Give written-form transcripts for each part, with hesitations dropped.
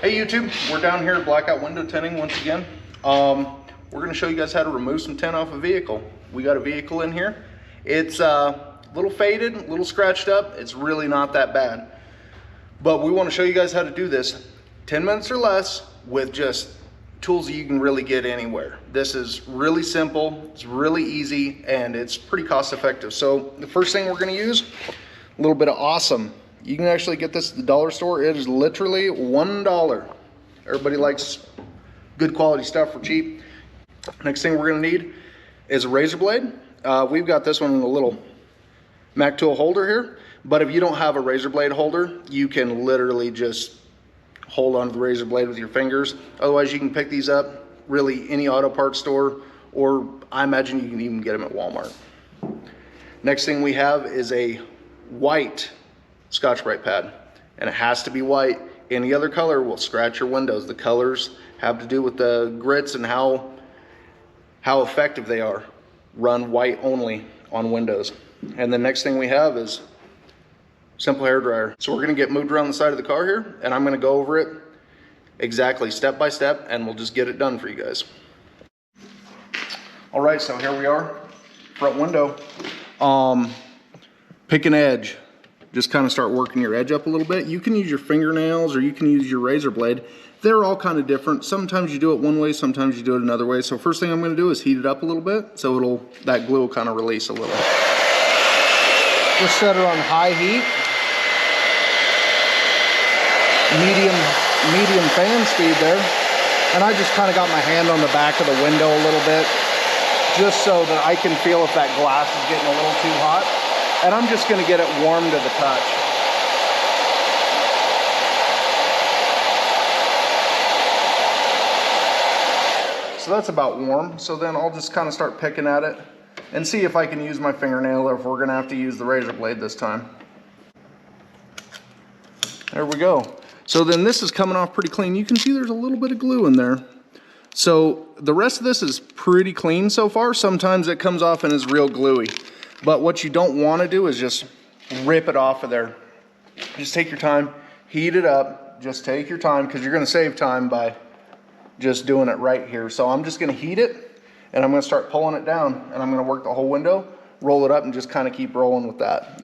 Hey YouTube, we're down here at Blackout Window Tinting once again. We're going to show you guys how to remove some tint off a vehicle. We got a vehicle in here. It's a little faded, a little scratched up. It's really not that bad. But we want to show you guys how to do this 10 minutes or less with just tools that you can really get anywhere. This is really simple, it's really easy, and it's pretty cost effective. So the first thing we're going to use, a little bit of Awesome. You can actually get this at the dollar store. It is literally $1. Everybody likes good quality stuff for cheap. Next thing we're gonna need is a razor blade. We've got this one in a little Mac tool holder here, but if you don't have a razor blade holder, you can literally just hold onto the razor blade with your fingers. Otherwise, you can pick these up really any auto parts store, or I imagine you can even get them at Walmart. Next thing we have is a white Scotch-Brite pad, and it has to be white. Any other color will scratch your windows. The colors have to do with the grits and how effective they are. Run white only on windows. And the next thing we have is simple hair dryer. So we're gonna get moved around the side of the car here, and I'm gonna go over it exactly step by step, and we'll just get it done for you guys. All right, so here we are, front window. Pick an edge. Just kind of start working your edge up a little bit. You can use your fingernails or you can use your razor blade. They're all kind of different. Sometimes you do it one way, sometimes you do it another way. So first thing I'm going to do is heat it up a little bit so that glue will kind of release a little. Just set her on high heat. Medium fan speed there. And I just kind of got my hand on the back of the window a little bit just so that I can feel if that glass is getting a little too hot. And I'm just gonna get it warm to the touch. So that's about warm. So then I'll just kind of start picking at it and see if I can use my fingernail or if we're gonna have to use the razor blade this time. There we go. So then this is coming off pretty clean. You can see there's a little bit of glue in there. So the rest of this is pretty clean so far. Sometimes it comes off and is real gluey. But what you don't want to do is just rip it off of there. Just take your time, heat it up, just take your time, because you're going to save time by just doing it right here. So I'm just going to heat it, and I'm going to start pulling it down, and I'm going to work the whole window, roll it up, and just kind of keep rolling with that.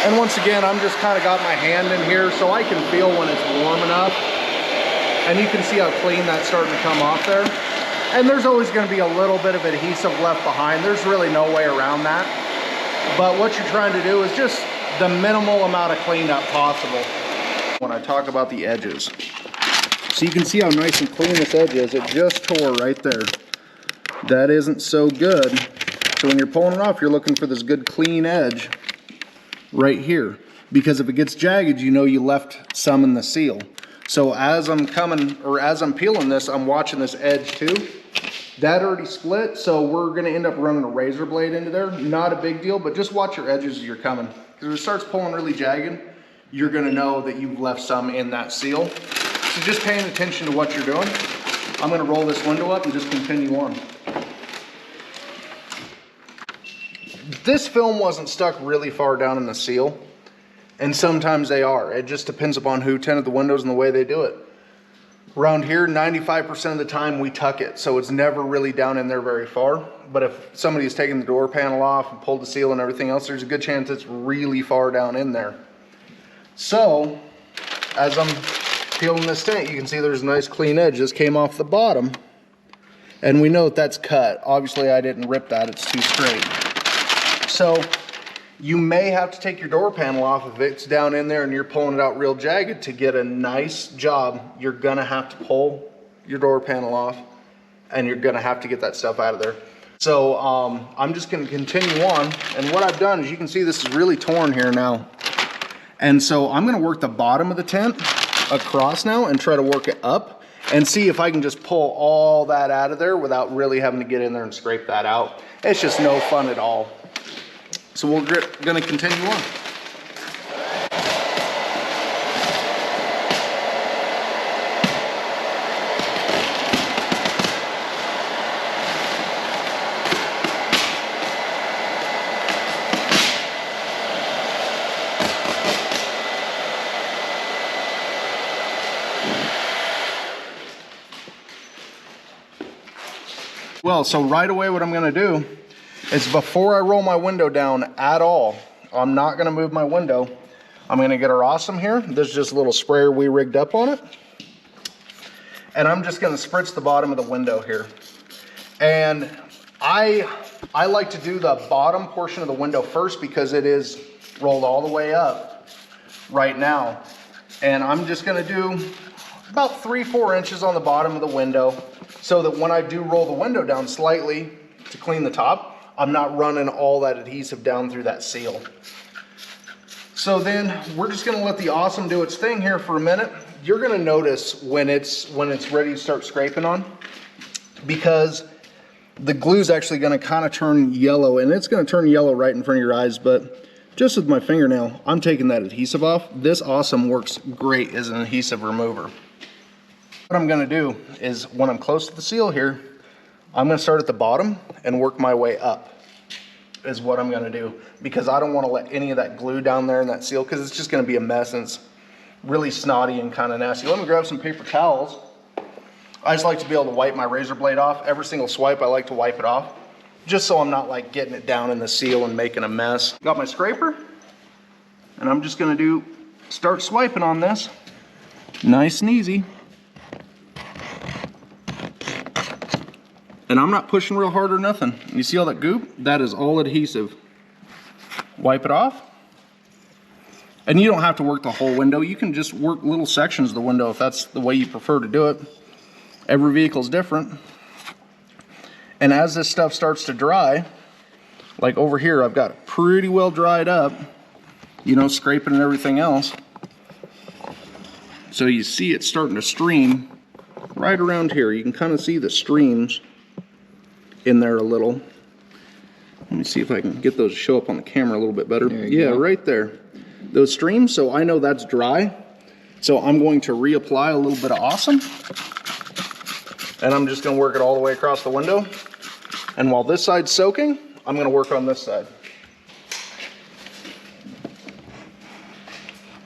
And once again, I'm just kind of got my hand in here so I can feel when it's warm enough. And you can see how clean that's starting to come off there. And there's always going to be a little bit of adhesive left behind. There's really no way around that. But what you're trying to do is just the minimal amount of cleanup possible. When I talk about the edges, so you can see how nice and clean this edge is. It just tore right there. That isn't so good. So when you're pulling it off, you're looking for this good clean edge right here. Because if it gets jagged, you know you left some in the seal. So as I'm peeling this, I'm watching this edge too. That already split, so we're gonna end up running a razor blade into there. Not a big deal, but just watch your edges as you're coming. Because if it starts pulling really jagged, you're gonna know that you've left some in that seal. So just paying attention to what you're doing. I'm gonna roll this window up and just continue on. This film wasn't stuck really far down in the seal. And sometimes they are. It just depends upon who tinted the windows and the way they do it. Around here, 95% of the time we tuck it, so it's never really down in there very far. But if somebody's taken the door panel off and pulled the seal and everything else, there's a good chance it's really far down in there. So, as I'm peeling this tint, you can see there's a nice clean edge. This came off the bottom, and we know that that's cut. Obviously, I didn't rip that, it's too straight. So, you may have to take your door panel off if it's down in there and you're pulling it out real jagged. To get a nice job, you're gonna have to pull your door panel off and you're gonna have to get that stuff out of there. So I'm just gonna continue on. And what I've done is, you can see this is really torn here now. And so I'm gonna work the bottom of the tint across now and try to work it up and see if I can just pull all that out of there without really having to get in there and scrape that out. It's just no fun at all. So we're going to continue on. Well, so right away what I'm gonna do is before I roll my window down at all, I'm not gonna move my window. I'm gonna get our Awesome here. This is just a little sprayer we rigged up on it. And I'm just gonna spritz the bottom of the window here. And I like to do the bottom portion of the window first because it is rolled all the way up right now. And I'm just gonna do about 3-4 inches on the bottom of the window so that when I do roll the window down slightly to clean the top, I'm not running all that adhesive down through that seal. So then we're just gonna let the Awesome do its thing here for a minute. You're gonna notice when it's ready to start scraping on, because the glue is actually gonna kind of turn yellow, and it's gonna turn yellow right in front of your eyes, but just with my fingernail, I'm taking that adhesive off. This Awesome works great as an adhesive remover. What I'm gonna do is when I'm close to the seal here, I'm gonna start at the bottom and work my way up is what I'm gonna do, because I don't wanna let any of that glue down there in that seal because it's just gonna be a mess and it's really snotty and kind of nasty. Let me grab some paper towels. I just like to be able to wipe my razor blade off. Every single swipe, I like to wipe it off, just so I'm not like getting it down in the seal and making a mess. Got my scraper, and I'm just gonna start swiping on this. Nice and easy. And I'm not pushing real hard or nothing. You see all that goop? That is all adhesive. Wipe it off. And you don't have to work the whole window. You can just work little sections of the window if that's the way you prefer to do it. Every vehicle is different. And as this stuff starts to dry, like over here, I've got it pretty well dried up, you know, scraping and everything else. So you see it starting to stream right around here. You can kind of see the streams in there a little. Let me see if I can get those to show up on the camera a little bit better. Yeah, right there. Those streams, so I know that's dry. So I'm going to reapply a little bit of Awesome. And I'm just gonna work it all the way across the window. And while this side's soaking, I'm gonna work on this side.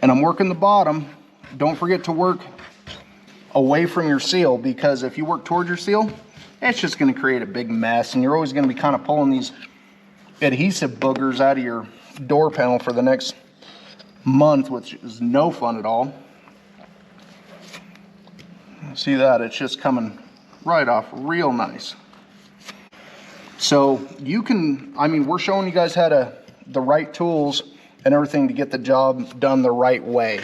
And I'm working the bottom. Don't forget to work away from your seal, because if you work towards your seal, it's just gonna create a big mess, and you're always gonna be kind of pulling these adhesive boogers out of your door panel for the next month, which is no fun at all. See that? It's just coming right off real nice. So you can, I mean, we're showing you guys how to, the right tools and everything to get the job done the right way.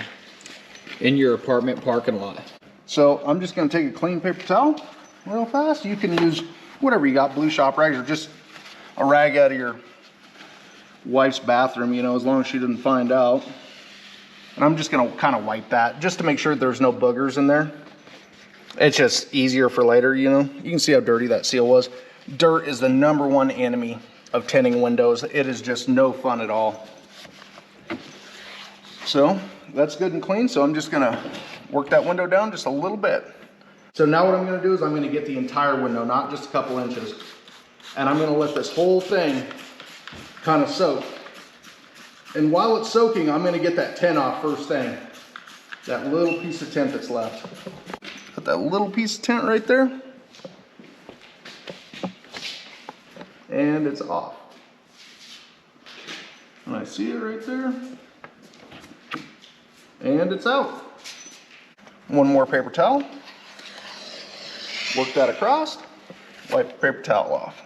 In your apartment parking lot. So I'm just gonna take a clean paper towel real fast. You can use whatever you got, blue shop rags or just a rag out of your wife's bathroom, you know, as long as she didn't find out. And I'm just gonna kind of wipe that just to make sure there's no boogers in there. It's just easier for later, you know. You can see how dirty that seal was. Dirt is the #1 enemy of tinting windows. It is just no fun at all. So that's good and clean. So I'm just gonna work that window down just a little bit. So now what I'm gonna do is I'm gonna get the entire window, not just a couple inches. And I'm gonna let this whole thing kind of soak. And while it's soaking, I'm gonna get that tint off first thing. That little piece of tint that's left. Put that little piece of tint right there. And it's off. And I see it right there. And it's out. One more paper towel. Work that across. Wipe the paper towel off.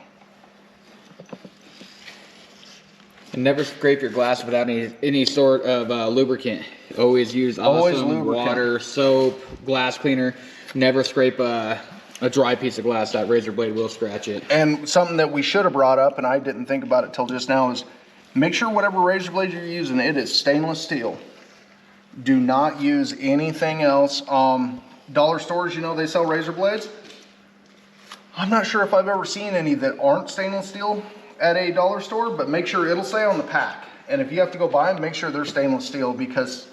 And never scrape your glass without any sort of lubricant. Always use Awesome, water, soap, glass cleaner. Never scrape a dry piece of glass. That razor blade will scratch it. And something that we should have brought up, and I didn't think about it till just now, is make sure whatever razor blade you're using, it is stainless steel. Do not use anything else. Dollar stores, you know, they sell razor blades. I'm not sure if I've ever seen any that aren't stainless steel at a dollar store, but make sure it'll say on the pack. And if you have to go buy them, make sure they're stainless steel, because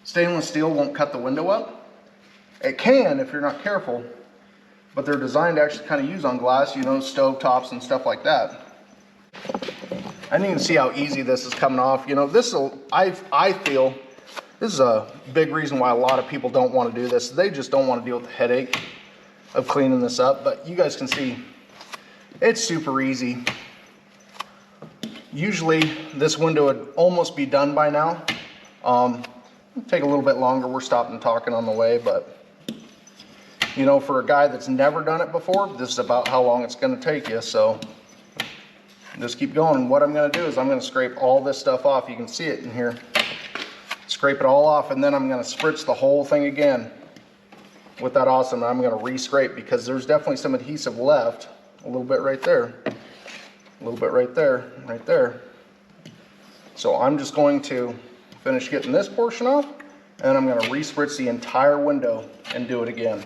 stainless steel won't cut the window up. It can if you're not careful, but they're designed to actually kind of use on glass, you know, stove tops and stuff like that. And you can see how easy this is coming off. You know, I feel this is a big reason why a lot of people don't want to do this. They just don't want to deal with the headache of cleaning this up. But you guys can see It's super easy. Usually this window would almost be done by now. Take a little bit longer. We're stopping talking on the way, but you know, for a guy that's never done it before, this is about how long it's going to take you. So just keep going. And what I'm going to do is I'm going to scrape all this stuff off. You can see it in here. Scrape it all off, and then I'm going to spritz the whole thing again with that awesome. I'm going to re-scrape because there's definitely some adhesive left. A little bit right there, a little bit right there, right there. So I'm just going to finish getting this portion off, and I'm going to re-spritz the entire window and do it again.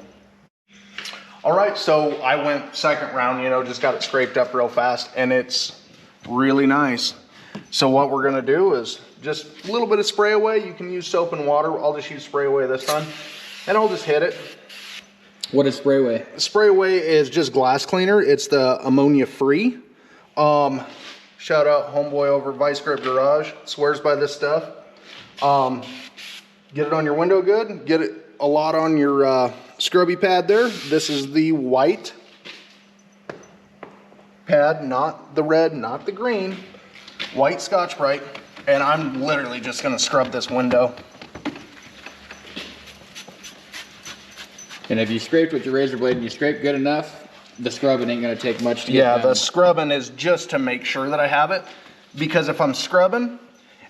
All right, so I went second round, you know, just got it scraped up real fast, and it's really nice. So what we're gonna do is just a little bit of spray away. You can use soap and water. I'll just use spray away this time, and I'll just hit it. What is spray away? Spray away is just glass cleaner. It's the ammonia free. Shout out homeboy over at Vice Grip Garage, swears by this stuff. Get it on your window good, get it a lot on your scrubby pad there. This is the white pad, not the red, not the green. White Scotch-Brite, and I'm literally just gonna scrub this window. And if you scraped with your razor blade and you scrape good enough, the scrubbing ain't gonna take much to get Yeah, done. the scrubbing is just to make sure that I have it, because if I'm scrubbing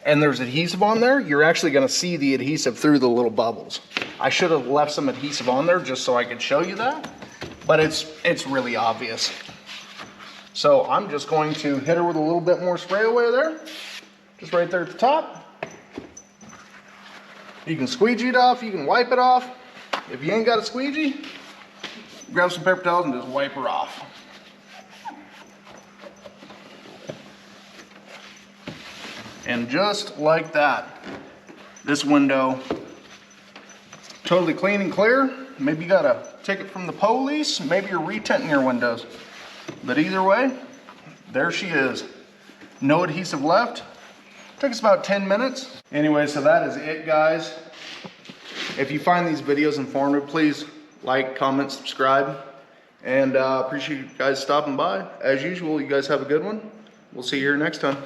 and there's adhesive on there, you're actually gonna see the adhesive through the little bubbles. I should have left some adhesive on there just so I could show you that, but it's really obvious. So I'm just going to hit her with a little bit more spray away there, just right there at the top. You can squeegee it off, you can wipe it off. If you ain't got a squeegee, grab some paper towels and just wipe her off. And just like that, this window, totally clean and clear. Maybe you got a ticket from the police, maybe you're retinting your windows. But either way, there she is. No adhesive left. Took us about 10 minutes. Anyway, so that is it, guys. If you find these videos informative, please like, comment, subscribe. And appreciate you guys stopping by. As usual, you guys have a good one. We'll see you here next time.